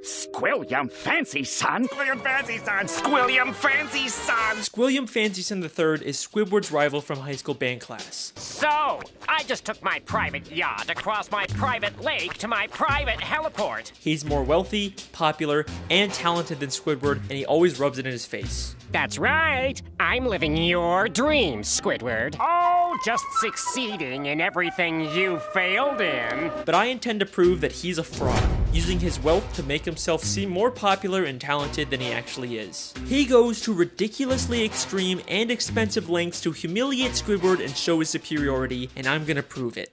Squilliam Fancy Son? Squilliam Fancy Son! Squilliam Fancy Son! Squilliam Fancy Son III is Squidward's rival from high school band class. So, I just took my private yacht across my private lake to my private heliport. He's more wealthy, popular, and talented than Squidward, and he always rubs it in his face. That's right. I'm living your dreams, Squidward. Oh, just succeeding in everything you failed in. But I intend to prove that he's a fraud, using his wealth to make himself seem more popular and talented than he actually is. He goes to ridiculously extreme and expensive lengths to humiliate Squidward and show his superiority, and I'm gonna prove it.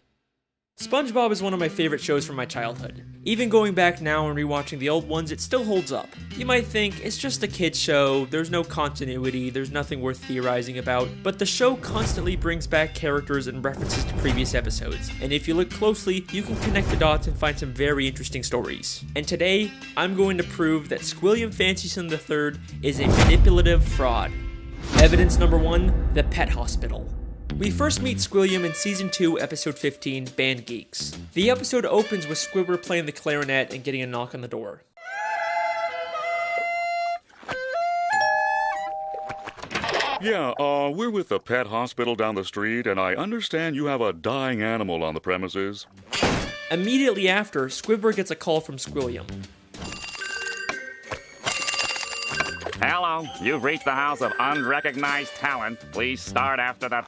SpongeBob is one of my favorite shows from my childhood. Even going back now and rewatching the old ones, it still holds up. You might think, it's just a kid's show, there's no continuity, there's nothing worth theorizing about, but the show constantly brings back characters and references to previous episodes, and if you look closely, you can connect the dots and find some very interesting stories. And today, I'm going to prove that Squilliam Fancy Son III is a manipulative fraud. Evidence number 1, the pet hospital. We first meet Squilliam in Season 2, Episode 15, Band Geeks. The episode opens with Squidward playing the clarinet and getting a knock on the door. Yeah, we're with the pet hospital down the street, and I understand you have a dying animal on the premises. Immediately after, Squidward gets a call from Squilliam. Hello, you've reached the house of unrecognized talent. Please start after the...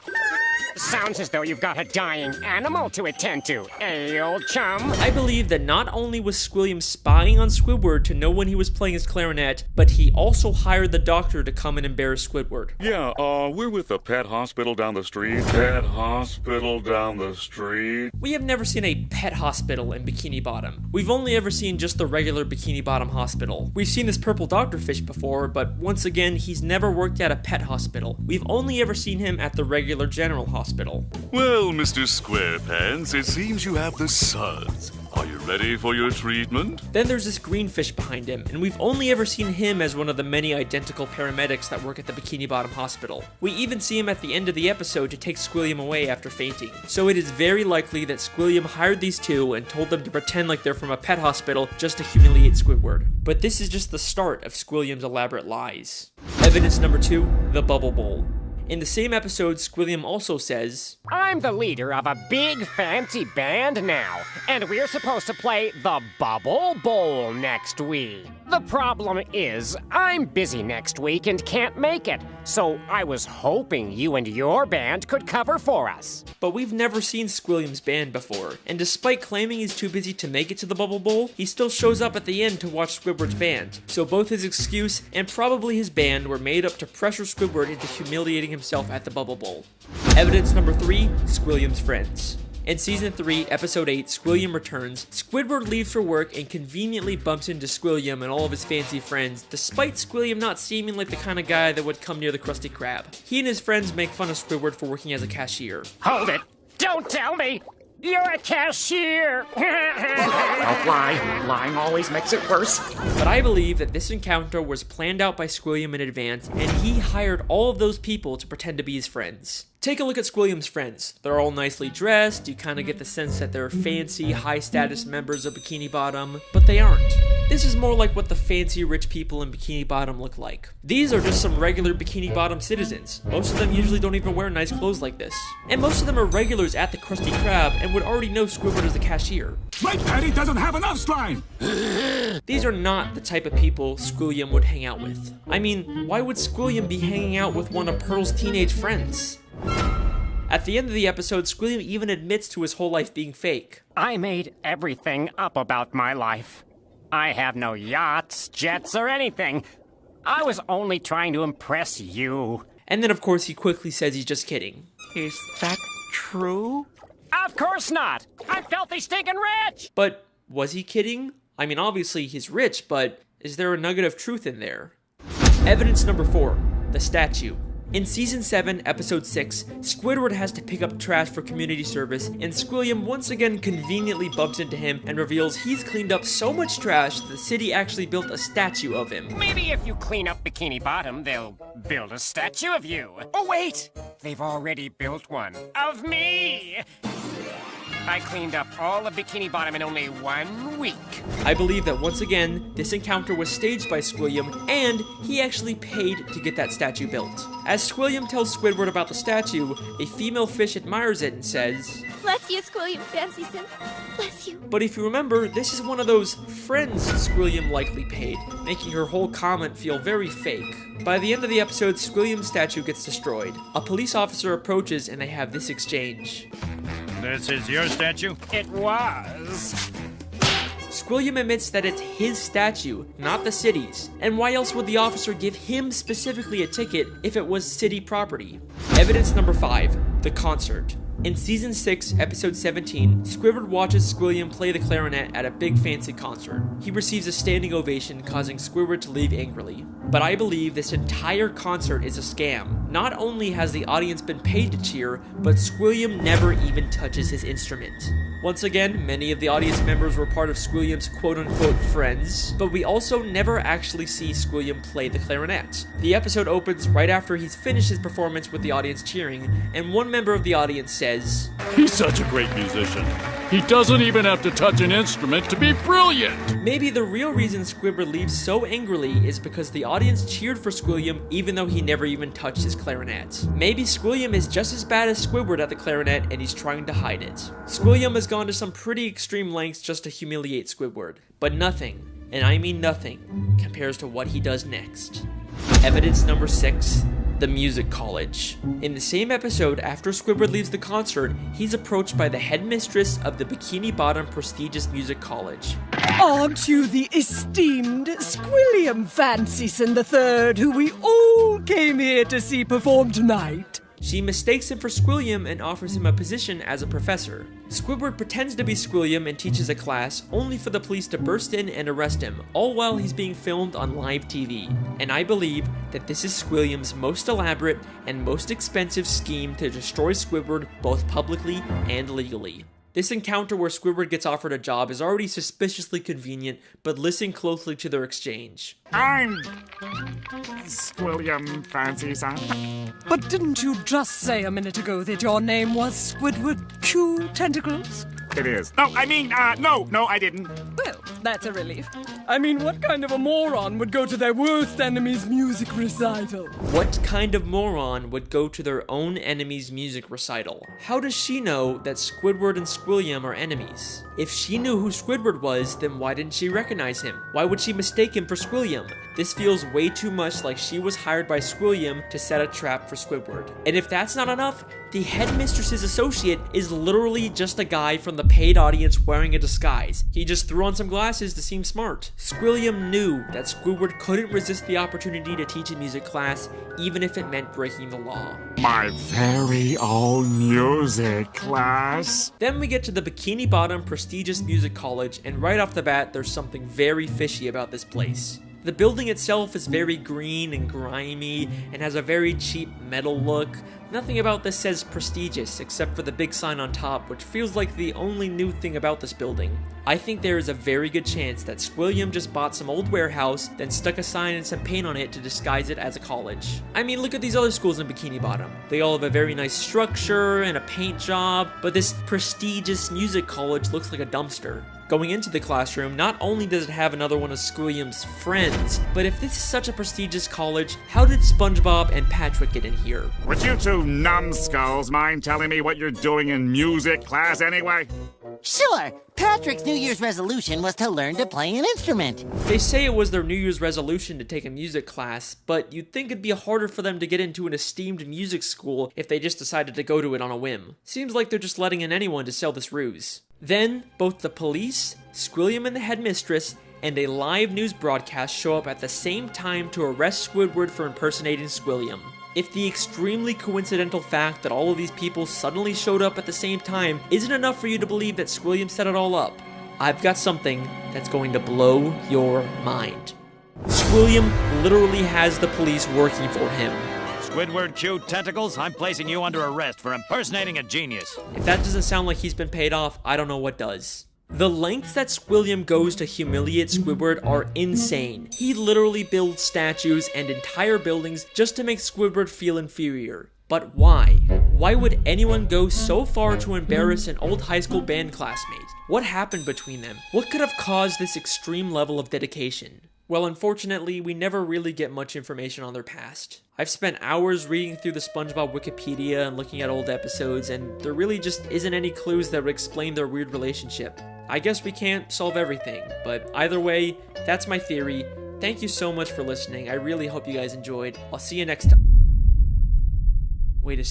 Sounds as though you've got a dying animal to attend to, eh, old chum? I believe that not only was Squilliam spying on Squidward to know when he was playing his clarinet, but he also hired the doctor to come and embarrass Squidward. Yeah, we're with the pet hospital down the street. Pet hospital down the street. We have never seen a pet hospital in Bikini Bottom. We've only ever seen just the regular Bikini Bottom hospital. We've seen this purple doctorfish before, but once again, he's never worked at a pet hospital. We've only ever seen him at the regular general hospital. Well, Mr. Squarepants, it seems you have the suds. Are you ready for your treatment? Then there's this green fish behind him, and we've only ever seen him as one of the many identical paramedics that work at the Bikini Bottom Hospital. We even see him at the end of the episode to take Squilliam away after fainting. So it is very likely that Squilliam hired these two and told them to pretend like they're from a pet hospital just to humiliate Squidward. But this is just the start of Squilliam's elaborate lies. Evidence number 2, the Bubble Bowl. In the same episode, Squilliam also says, I'm the leader of a big fancy band now, and we're supposed to play the Bubble Bowl next week. The problem is, I'm busy next week and can't make it, so I was hoping you and your band could cover for us. But we've never seen Squilliam's band before, and despite claiming he's too busy to make it to the Bubble Bowl, he still shows up at the end to watch Squidward's band. So both his excuse and probably his band were made up to pressure Squidward into humiliating himself at the Bubble Bowl. Evidence number 3, Squilliam's friends. In Season 3, Episode 8, Squilliam returns. Squidward leaves for work and conveniently bumps into Squilliam and all of his fancy friends, despite Squilliam not seeming like the kind of guy that would come near the Krusty Krab. He and his friends make fun of Squidward for working as a cashier. Hold it! Don't tell me! You're a cashier! Don't lie. Lying always makes it worse. But I believe that this encounter was planned out by Squilliam in advance, and he hired all of those people to pretend to be his friends. Take a look at Squilliam's friends. They're all nicely dressed, you kind of get the sense that they're fancy, high-status members of Bikini Bottom, but they aren't. This is more like what the fancy rich people in Bikini Bottom look like. These are just some regular Bikini Bottom citizens. Most of them usually don't even wear nice clothes like this. And most of them are regulars at the Krusty Krab and would already know Squidward as a cashier. My daddy doesn't have enough slime! These are not the type of people Squilliam would hang out with. I mean, why would Squilliam be hanging out with one of Pearl's teenage friends? At the end of the episode, Squilliam even admits to his whole life being fake. I made everything up about my life. I have no yachts, jets, or anything. I was only trying to impress you. And then, of course, he quickly says he's just kidding. Is that true? Of course not! I'm filthy stinking rich! But was he kidding? I mean, obviously he's rich, but is there a nugget of truth in there? Evidence number 4, the statue. In Season 7, Episode 6, Squidward has to pick up trash for community service, and Squilliam once again conveniently bumps into him and reveals he's cleaned up so much trash that the city actually built a statue of him. Maybe if you clean up Bikini Bottom, they'll build a statue of you. Oh wait! They've already built one. Of me! I cleaned up all of Bikini Bottom in only 1 week. I believe that once again, this encounter was staged by Squilliam, and he actually paid to get that statue built. As Squilliam tells Squidward about the statue, a female fish admires it and says, Bless you, Squilliam Fancyson. Bless you. but if you remember, this is one of those friends Squilliam likely paid, making her whole comment feel very fake. By the end of the episode, Squilliam's statue gets destroyed. A police officer approaches and they have this exchange. This is your statue? It was. Squilliam admits that it's his statue, not the city's, and why else would the officer give him specifically a ticket if it was city property? Evidence number 5, the concert. In Season 6, Episode 17, Squidward watches Squilliam play the clarinet at a big fancy concert. He receives a standing ovation, causing Squidward to leave angrily. But I believe this entire concert is a scam. Not only has the audience been paid to cheer, but Squilliam never even touches his instrument. Once again, many of the audience members were part of Squilliam's quote-unquote friends, but we also never actually see Squilliam play the clarinet. The episode opens right after he's finished his performance with the audience cheering, and one member of the audience says, He's such a great musician. He doesn't even have to touch an instrument to be brilliant. Maybe the real reason Squidward leaves so angrily is because the audience cheered for Squilliam even though he never even touched his clarinet. Maybe Squilliam is just as bad as Squidward at the clarinet and he's trying to hide it. Squilliam has gone to some pretty extreme lengths just to humiliate Squidward, but nothing, and I mean nothing, compares to what he does next. Evidence number 6. The Music College. In the same episode, after Squidward leaves the concert, he's approached by the headmistress of the Bikini Bottom prestigious music college. Aren't you the esteemed Squilliam Fancyson III, who we all came here to see perform tonight? She mistakes him for Squilliam and offers him a position as a professor. Squidward pretends to be Squilliam and teaches a class, only for the police to burst in and arrest him, all while he's being filmed on live TV. And I believe that this is Squilliam's most elaborate and most expensive scheme to destroy Squidward both publicly and legally. This encounter where Squidward gets offered a job is already suspiciously convenient, but listen closely to their exchange. I'm Squilliam Fancyson. But didn't you just say a minute ago that your name was Squidward Q Tentacles? It is. No, I mean, no, I didn't. Well, that's a relief. I mean, what kind of a moron would go to their worst enemy's music recital? What kind of moron would go to their own enemy's music recital? How does she know that Squidward and Squilliam are enemies? If she knew who Squidward was, then why didn't she recognize him? Why would she mistake him for Squilliam? This feels way too much like she was hired by Squilliam to set a trap for Squidward. And if that's not enough, the headmistress's associate is literally just a guy from the paid audience wearing a disguise. He just threw on some glasses to seem smart. Squilliam knew that Squidward couldn't resist the opportunity to teach a music class, even if it meant breaking the law. My very own music class. Then we get to the Bikini Bottom prestigious music college, and right off the bat, there's something very fishy about this place. The building itself is very green and grimy and has a very cheap metal look. Nothing about this says prestigious except for the big sign on top, which feels like the only new thing about this building. I think there is a very good chance that Squilliam just bought some old warehouse, then stuck a sign and some paint on it to disguise it as a college. I mean, look at these other schools in Bikini Bottom. They all have a very nice structure and a paint job, but this prestigious music college looks like a dumpster. Going into the classroom, not only does it have another one of Squilliam's friends, but if this is such a prestigious college, how did SpongeBob and Patrick get in here? Would you two numbskulls mind telling me what you're doing in music class anyway? Sure. Patrick's New Year's resolution was to learn to play an instrument. They say it was their New Year's resolution to take a music class, but you'd think it'd be harder for them to get into an esteemed music school if they just decided to go to it on a whim. Seems like they're just letting in anyone to sell this ruse. Then, both the police, Squilliam and the headmistress, and a live news broadcast show up at the same time to arrest Squidward for impersonating Squilliam. If the extremely coincidental fact that all of these people suddenly showed up at the same time isn't enough for you to believe that Squilliam set it all up, I've got something that's going to blow your mind. Squilliam literally has the police working for him. Squidward Q Tentacles, I'm placing you under arrest for impersonating a genius. If that doesn't sound like he's been paid off, I don't know what does. The lengths that Squilliam goes to humiliate Squidward are insane. He literally builds statues and entire buildings just to make Squidward feel inferior. But why? Why would anyone go so far to embarrass an old high school band classmate? What happened between them? What could have caused this extreme level of dedication? Well, unfortunately, we never really get much information on their past. I've spent hours reading through the SpongeBob Wikipedia and looking at old episodes, and there really just isn't any clues that would explain their weird relationship. I guess we can't solve everything, but either way, that's my theory. Thank you so much for listening. I really hope you guys enjoyed. I'll see you next time. Wait a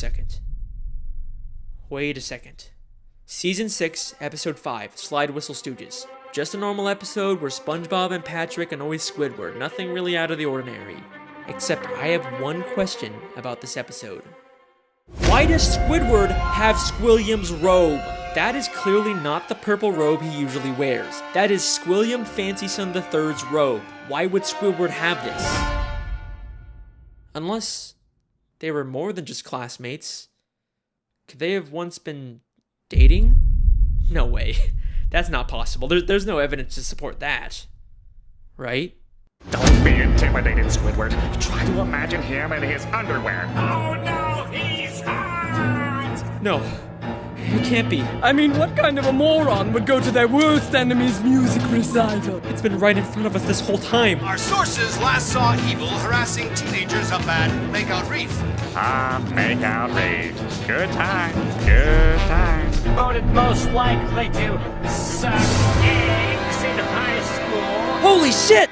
second. Season 6, Episode 5, Slide Whistle Stooges. Just a normal episode where SpongeBob and Patrick annoy Squidward. Nothing really out of the ordinary. Except I have one question about this episode. Why does Squidward have Squilliam's robe? That is clearly not the purple robe he usually wears. That is Squilliam Fancyson III's robe. Why would Squidward have this? Unless they were more than just classmates. Could they have once been dating? No way. That's not possible. There's no evidence to support that. Right? Don't be intimidated, Squidward. Try to imagine him in his underwear. Oh no, he's hot! No, it can't be. I mean, what kind of a moron would go to their worst enemy's music recital? It's been right in front of us this whole time. Our sources last saw Evil harassing teenagers up at Makeout Reef. Makeout Reef. Good times, good times. Voted most likely to suck eggs in high school. Holy shit!